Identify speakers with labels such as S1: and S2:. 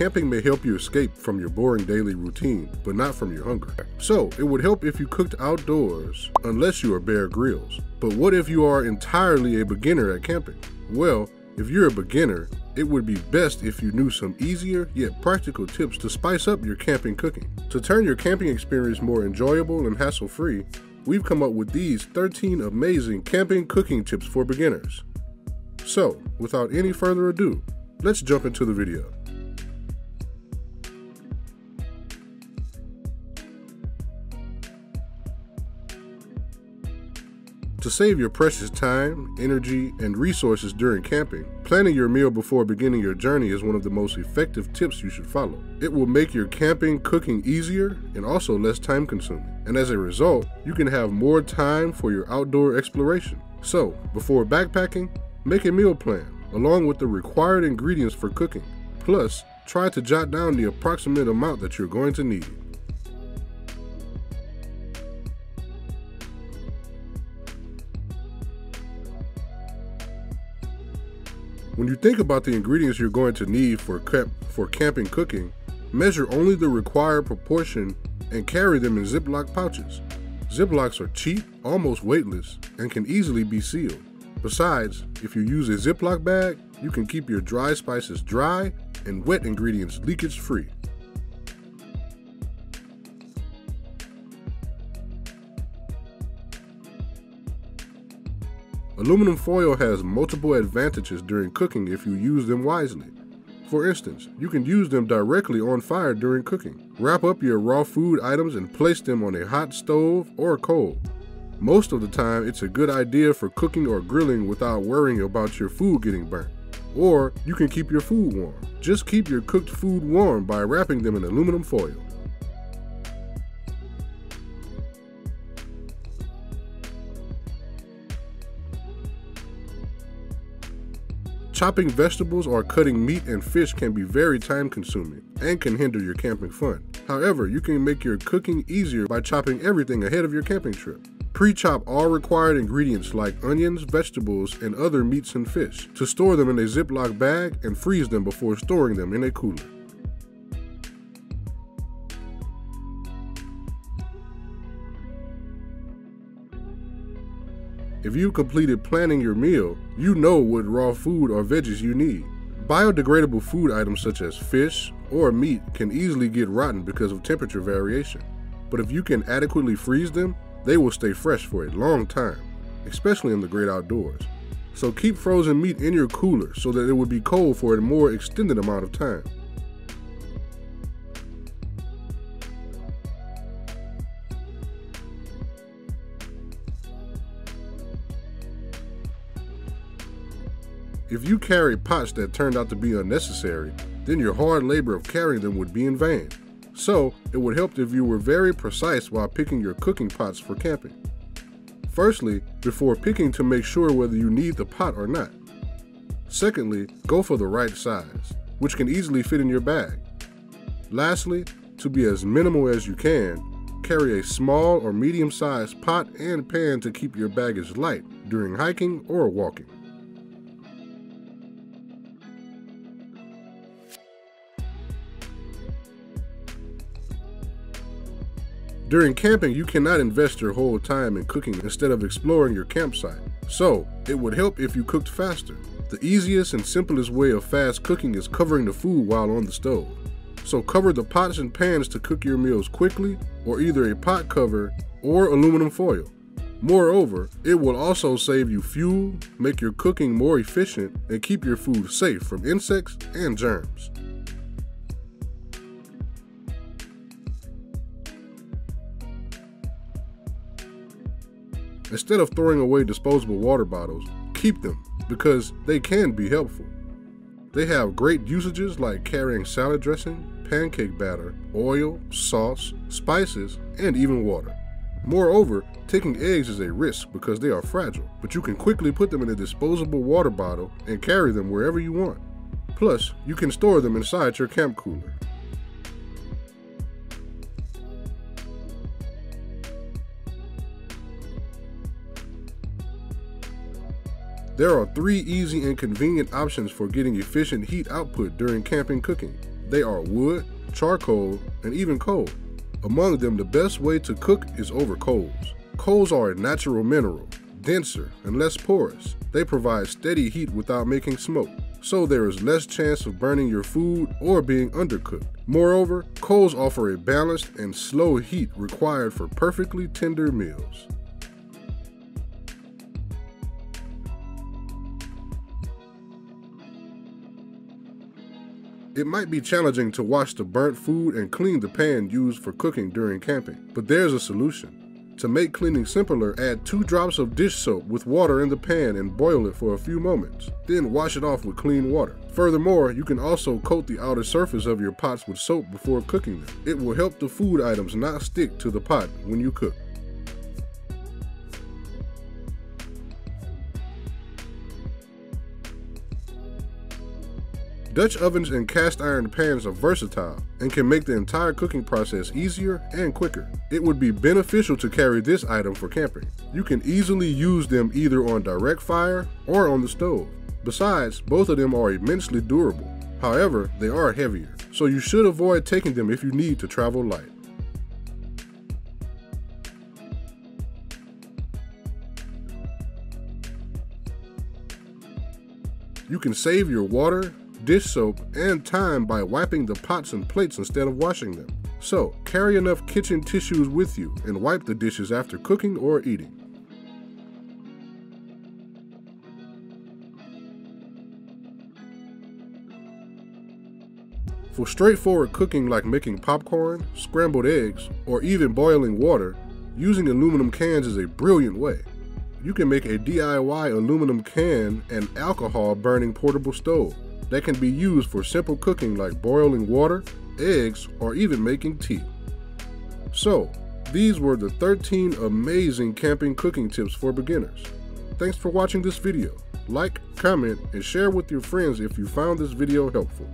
S1: camping may help you escape from your boring daily routine, but not from your hunger. So, it would help if you cooked outdoors, unless you are Bear Grylls. But what if you are entirely a beginner at camping? Well, if you're a beginner, it would be best if you knew some easier yet practical tips to spice up your camping cooking. To turn your camping experience more enjoyable and hassle-free, we've come up with these 13 amazing camping cooking tips for beginners. So, without any further ado, let's jump into the video. To save your precious time, energy, and resources during camping, planning your meal before beginning your journey is one of the most effective tips you should follow. It will make your camping cooking easier and also less time-consuming. And as a result, you can have more time for your outdoor exploration. So, before backpacking, make a meal plan, along with the required ingredients for cooking. Plus, try to jot down the approximate amount that you're going to need. When you think about the ingredients you're going to need for camping cooking, measure only the required proportion and carry them in Ziploc pouches. Ziplocs are cheap, almost weightless, and can easily be sealed. Besides, if you use a Ziploc bag, you can keep your dry spices dry and wet ingredients leakage-free. Aluminum foil has multiple advantages during cooking if you use them wisely. For instance, you can use them directly on fire during cooking. Wrap up your raw food items and place them on a hot stove or coal. Most of the time, it's a good idea for cooking or grilling without worrying about your food getting burnt. Or you can keep your food warm. Just keep your cooked food warm by wrapping them in aluminum foil. Chopping vegetables or cutting meat and fish can be very time-consuming and can hinder your camping fun. However, you can make your cooking easier by chopping everything ahead of your camping trip. Pre-chop all required ingredients like onions, vegetables, and other meats and fish to store them in a Ziploc bag and freeze them before storing them in a cooler. If you've completed planning your meal, you know what raw food or veggies you need. Biodegradable food items such as fish or meat can easily get rotten because of temperature variation. But if you can adequately freeze them, they will stay fresh for a long time, especially in the great outdoors. So keep frozen meat in your cooler so that it will be cold for a more extended amount of time. If you carry pots that turned out to be unnecessary, then your hard labor of carrying them would be in vain. So, it would help if you were very precise while picking your cooking pots for camping. Firstly, before picking to make sure whether you need the pot or not. Secondly, go for the right size, which can easily fit in your bag. Lastly, to be as minimal as you can, carry a small or medium-sized pot and pan to keep your baggage light during hiking or walking. During camping, you cannot invest your whole time in cooking instead of exploring your campsite. So, it would help if you cooked faster. The easiest and simplest way of fast cooking is covering the food while on the stove. So cover the pots and pans to cook your meals quickly, or either a pot cover or aluminum foil. Moreover, it will also save you fuel, make your cooking more efficient, and keep your food safe from insects and germs. Instead of throwing away disposable water bottles, keep them because they can be helpful. They have great usages like carrying salad dressing, pancake batter, oil, sauce, spices, and even water. Moreover, taking eggs is a risk because they are fragile, but you can quickly put them in a disposable water bottle and carry them wherever you want. Plus, you can store them inside your camp cooler. There are 3 easy and convenient options for getting efficient heat output during camping cooking. They are wood, charcoal, and even coal. Among them, the best way to cook is over coals. Coals are a natural mineral, denser and less porous. They provide steady heat without making smoke, so there is less chance of burning your food or being undercooked. Moreover, coals offer a balanced and slow heat required for perfectly tender meals. It might be challenging to wash the burnt food and clean the pan used for cooking during camping, but there's a solution. To make cleaning simpler, add 2 drops of dish soap with water in the pan and boil it for a few moments. Then wash it off with clean water. Furthermore, you can also coat the outer surface of your pots with soap before cooking them. It will help the food items not stick to the pot when you cook. Dutch ovens and cast iron pans are versatile and can make the entire cooking process easier and quicker. It would be beneficial to carry this item for camping. You can easily use them either on direct fire or on the stove. Besides, both of them are immensely durable. However, they are heavier, so you should avoid taking them if you need to travel light. You can save your water, dish soap, and time by wiping the pots and plates instead of washing them. So, carry enough kitchen tissues with you and wipe the dishes after cooking or eating. For straightforward cooking like making popcorn, scrambled eggs, or even boiling water, using aluminum cans is a brilliant way. You can make a DIY aluminum can and alcohol burning portable stove that can be used for simple cooking like boiling water, eggs, or even making tea. So, these were the 13 amazing camping cooking tips for beginners. Thanks for watching this video. Like, comment, and share with your friends if you found this video helpful.